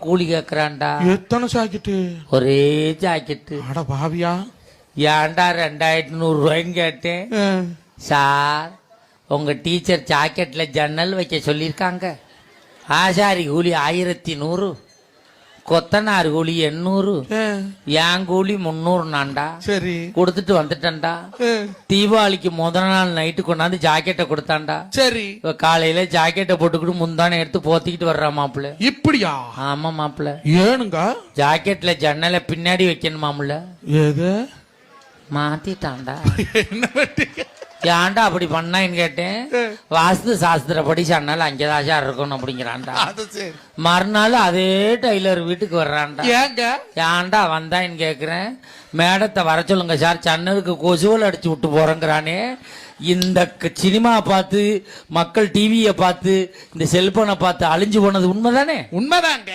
கூலி கேக்குறான்டா. எத்தனை ஜாக்கெட்டு? ஒரே ஜாக்கெட்டு. அட பாவியா, ஏன்டா 2100 கேட்டேன். சார், உங்க டீச்சர் ஜாக்கெட்ல ஜன்னல் வைக்க சொல்லியிருக்காங்க. ஆசாரி கூலி 1100, கொத்தனார் கூலி 800, என் கூலி 300 நான்டா. சரி, கொடுத்துட்டு வந்துட்டேன்டா. தீபாவளிக்கு முதல் நாள் நைட்டு கொண்டாந்து ஜாக்கெட்டை கொடுத்தான்டா. சரி, காலையில ஜாக்கெட்டை போட்டுக்கிட்டு முந்தானே எடுத்து போத்திக்கிட்டு வர்றா மாப்பிள்ள. இப்படியா? ஆமா மாப்பிள்ள. ஏனுங்க? ஜாக்கெட்ல ஜன்னலை பின்னாடி வைக்கணுமாமுல. ஏது மாத்திட்டான்டா. என்ன வெட்டிங்க? ஏன்டா அப்படி பண்ணான்னு கேட்டேன். வாஸ்து சாஸ்திரப்படி ஜன்னல் அங்கேதான் சார் இருக்கணும் அப்படிங்கிறான்டா. மறுநாள் அதே டெய்லர் வீட்டுக்கு வர்றான்டா. ஏன்டா வந்தான்னு கேக்குறேன். மேடத்தை வர சொல்லுங்க சார், ஜன்னலுக்கு கொசுவல் அடிச்சு விட்டு போறேங்கிறானே. இந்த சினிமா பார்த்து மக்கள் டிவியை பார்த்து இந்த செல்போனை பார்த்து அழிஞ்சு போனது உண்மைதானே? உண்மைதாங்க.